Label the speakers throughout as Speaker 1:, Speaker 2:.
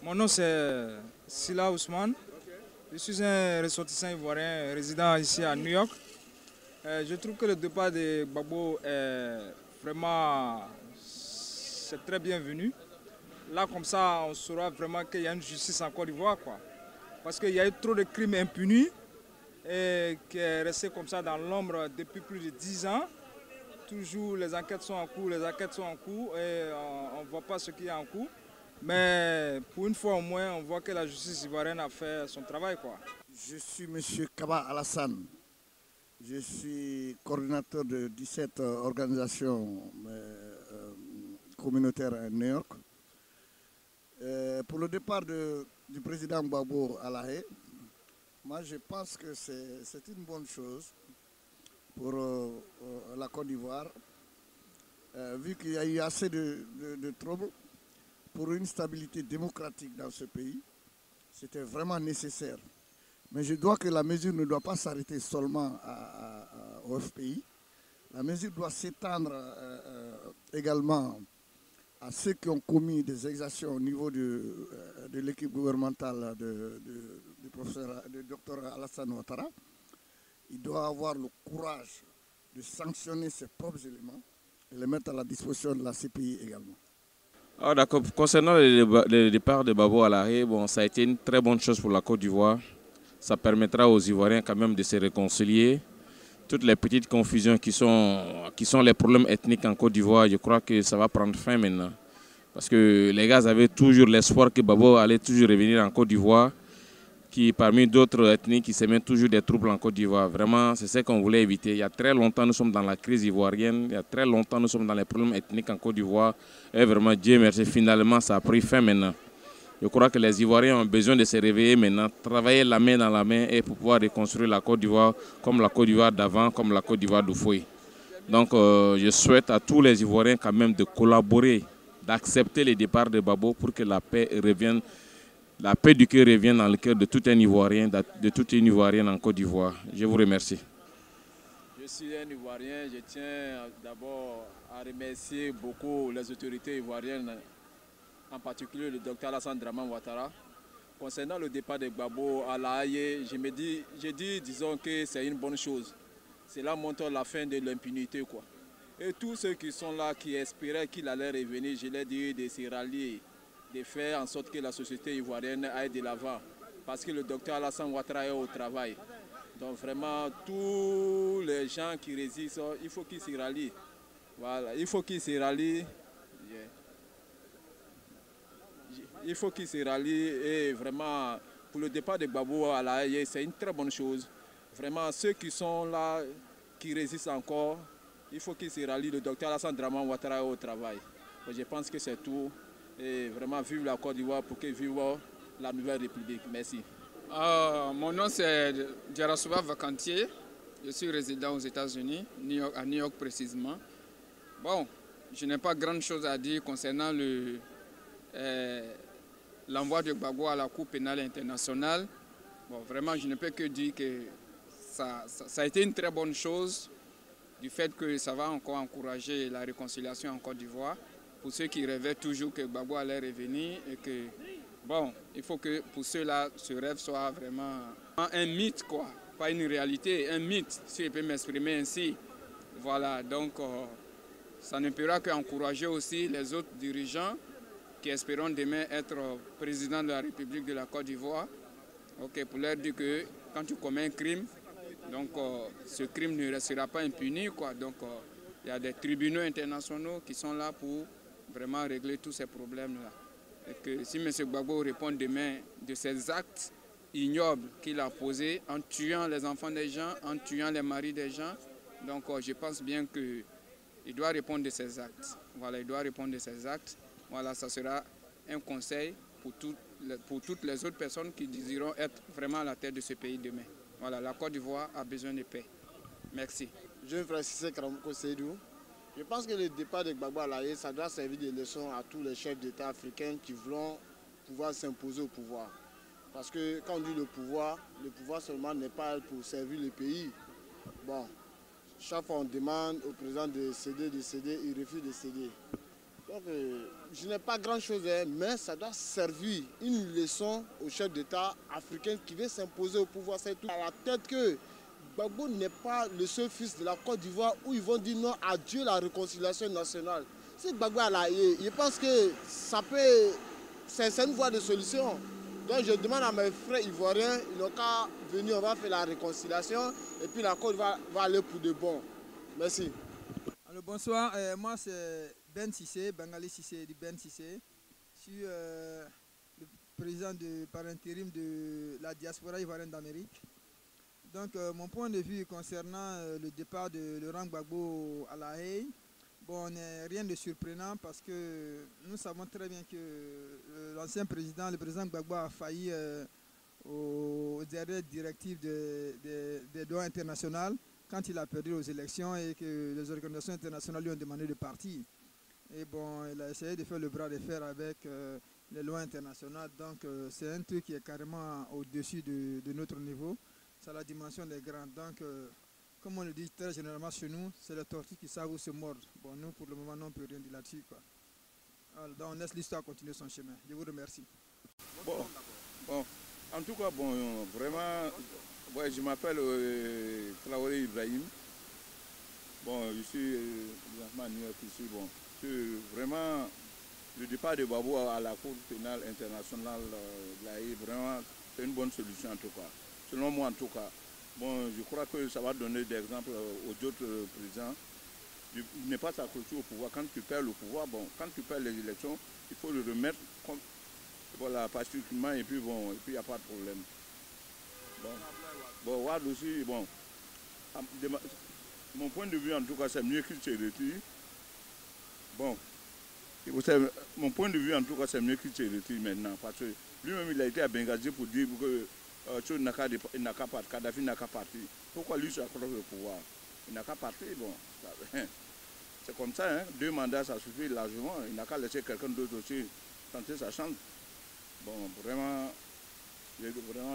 Speaker 1: Mon nom c'est Sila Ousmane. Je suis un ressortissant ivoirien résident ici à New York. Je trouve que le départ de Gbagbo est vraiment c'est très bienvenu. Là, comme ça, on saura vraiment qu'il y a une justice en Côte d'Ivoire, quoi. Parce qu'il y a eu trop de crimes impunis et qui est resté comme ça dans l'ombre depuis plus de 10 ans. Toujours les enquêtes sont en cours, les enquêtes sont en cours et on ne voit pas ce qu'il y a en cours. Mais pour une fois au moins, on voit que la justice ivoirienne a fait son travail, quoi.
Speaker 2: Je suis M. Kaba Alassane. Je suis coordinateur de 17 organisations communautaires à New York. Pour le départ du président Gbagbo à La Haye, moi je pense que c'est une bonne chose pour la Côte d'Ivoire, vu qu'il y a eu assez de troubles pour une stabilité démocratique dans ce pays. C'était vraiment nécessaire. Mais je dois que la mesure ne doit pas s'arrêter seulement au FPI. La mesure doit s'étendre également à ceux qui ont commis des exactions au niveau de l'équipe gouvernementale du professeur, du docteur Alassane Ouattara. Il doit avoir le courage de sanctionner ses propres éléments et les mettre à la disposition de la CPI également.
Speaker 3: Ah, d'accord. Concernant le départ de Gbagbo à La Haye, bon, ça a été une très bonne chose pour la Côte d'Ivoire. Ça permettra aux Ivoiriens quand même de se réconcilier. Toutes les petites confusions qui sont les problèmes ethniques en Côte d'Ivoire, je crois que ça va prendre fin maintenant. Parce que les gars avaient toujours l'espoir que Gbagbo allait toujours revenir en Côte d'Ivoire, qui parmi d'autres ethnies qui s'émettent toujours des troubles en Côte d'Ivoire. Vraiment, c'est ce qu'on voulait éviter. Il y a très longtemps, nous sommes dans la crise ivoirienne. Il y a très longtemps, nous sommes dans les problèmes ethniques en Côte d'Ivoire. Et vraiment, Dieu merci, finalement, ça a pris fin maintenant. Je crois que les Ivoiriens ont besoin de se réveiller maintenant, travailler la main dans la main et pour pouvoir reconstruire la Côte d'Ivoire comme la Côte d'Ivoire d'avant, comme la Côte d'Ivoire d'Oufoui. Donc je souhaite à tous les Ivoiriens quand même de collaborer, d'accepter le départ de Gbagbo pour que la paix revienne, la paix du cœur revienne dans le cœur de tout un Ivoirien, de toute une Ivoirienne en Côte d'Ivoire. Je vous remercie.
Speaker 4: Je suis un Ivoirien, je tiens d'abord à remercier beaucoup les autorités ivoiriennes, en particulier le docteur Alassane Draman Ouattara. Concernant le départ de Gbagbo à La Haye, disons que c'est une bonne chose. Cela montre la fin de l'impunité, quoi. Et tous ceux qui sont là, qui espéraient qu'il allait revenir, je l'ai dit, de se rallier, de faire en sorte que la société ivoirienne aille de l'avant. Parce que le docteur Alassane Ouattara est au travail. Donc vraiment, tous les gens qui résistent, il faut qu'ils se rallient. Voilà, il faut qu'ils se rallient. Il faut qu'ils se rallient et vraiment, pour le départ de Gbagbo à La Haye, c'est une très bonne chose. Vraiment, ceux qui sont là, qui résistent encore, il faut qu'ils se rallient. Le docteur Alassane Draman Ouattara est au travail. Je pense que c'est tout. Et vraiment, vive la Côte d'Ivoire pour que vive la nouvelle République. Merci.
Speaker 5: Mon nom c'est Djarasouba Vacantier. Je suis résident aux États-Unis, à New York précisément. Bon, je n'ai pas grand chose à dire concernant l'envoi de Gbagbo à la Cour pénale internationale. Bon, vraiment, je ne peux que dire que ça a été une très bonne chose, du fait que ça va encore encourager la réconciliation en Côte d'Ivoire. Pour ceux qui rêvaient toujours que Gbagbo allait revenir et que, bon, il faut que pour ceux-là, ce rêve soit vraiment un mythe, quoi. Pas une réalité, un mythe, si je peux m'exprimer ainsi. Voilà, donc ça ne pourra qu'encourager aussi les autres dirigeants qui espérons demain être président de la République de la Côte d'Ivoire. Okay, pour leur dire que quand tu commets un crime, donc ce crime ne restera pas impuni, quoi. Donc il y a des tribunaux internationaux qui sont là pour vraiment régler tous ces problèmes-là. Et que si M. Gbagbo répond demain de ces actes ignobles qu'il a posés en tuant les enfants des gens, en tuant les maris des gens, donc je pense bien qu'il doit répondre de ces actes. Voilà, il doit répondre de ces actes. Voilà, ça sera un conseil pour toutes les autres personnes qui désireront être vraiment à la tête de ce pays demain. Voilà, la Côte d'Ivoire a besoin de paix. Merci.
Speaker 6: Je suis Cissé Karamoko Seydou. Je pense que le départ de Gbagbo à La Haye, ça doit servir de leçon à tous les chefs d'État africains qui voulont pouvoir s'imposer au pouvoir. Parce que quand on dit le pouvoir seulement n'est pas pour servir le pays. Bon, chaque fois on demande au président de céder, il refuse de céder. Donc, je n'ai pas grand-chose, mais ça doit servir une leçon aux chefs d'État africains qui veulent s'imposer au pouvoir. C'est tout à la tête que Gbagbo n'est pas le seul fils de la Côte d'Ivoire où ils vont dire non à Dieu la réconciliation nationale. Si Gbagbo a la haie, je pense que ça peut, c'est une voie de solution. Donc je demande à mes frères ivoiriens, ils n'ont qu'à venir, on va faire la réconciliation et puis la Côte va aller pour de bon. Merci.
Speaker 7: Alors bonsoir, moi c'est Ben Sissé, Bengali Sissé, du Ben Sissé. Je suis le président par intérim de la diaspora ivoirienne d'Amérique. Donc mon point de vue concernant le départ de Laurent Gbagbo à La Haye, bon, n'est rien de surprenant parce que nous savons très bien que l'ancien président, le président Gbagbo a failli aux dernières directives des droits internationaux quand il a perdu aux élections et que les organisations internationales lui ont demandé de partir. Et bon, il a essayé de faire le bras de fer avec les lois internationales. Donc c'est un truc qui est carrément au-dessus de notre niveau. C'est la dimension des grands. Donc, comme on le dit très généralement chez nous, c'est les tortues qui savent où se mordre. Bon, nous, pour le moment, on ne peut rien dire là-dessus, quoi. Alors, donc, on laisse l'histoire continuer son chemin. Je vous remercie.
Speaker 3: Bon, en tout cas, bon, vraiment, ouais, je m'appelle Traoré Ibrahim. Bon, je suis à New York ici. Bon, vraiment, le départ de Gbagbo à la Cour pénale internationale, vraiment, c'est une bonne solution en tout cas. Selon moi en tout cas, bon, je crois que ça va donner des exemples aux autres présidents. Ne pas s'accrocher au pouvoir. Quand tu perds le pouvoir, bon, quand tu perds les élections, il faut le remettre voilà, pacifiquement et puis bon, et puis il n'y a pas de problème. Bon, Wade aussi, bon, mon point de vue en tout cas, c'est mieux qu'il se retire. Bon, mon point de vue en tout cas, c'est mieux qu'il se retire maintenant parce que lui-même il a été à Benghazi pour dire que Kadhafi n'a qu'à partir. Pourquoi lui s'accroche au pouvoir? Il n'a qu'à partir, bon. C'est comme ça, hein. 2 mandats, ça suffit largement. Il n'a qu'à laisser quelqu'un d'autre aussi tenter sa chance. Bon, vraiment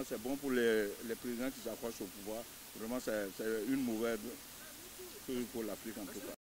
Speaker 3: c'est bon pour les présidents qui s'accrochent au pouvoir. Vraiment, c'est une mauvaise chose pour l'Afrique en tout cas.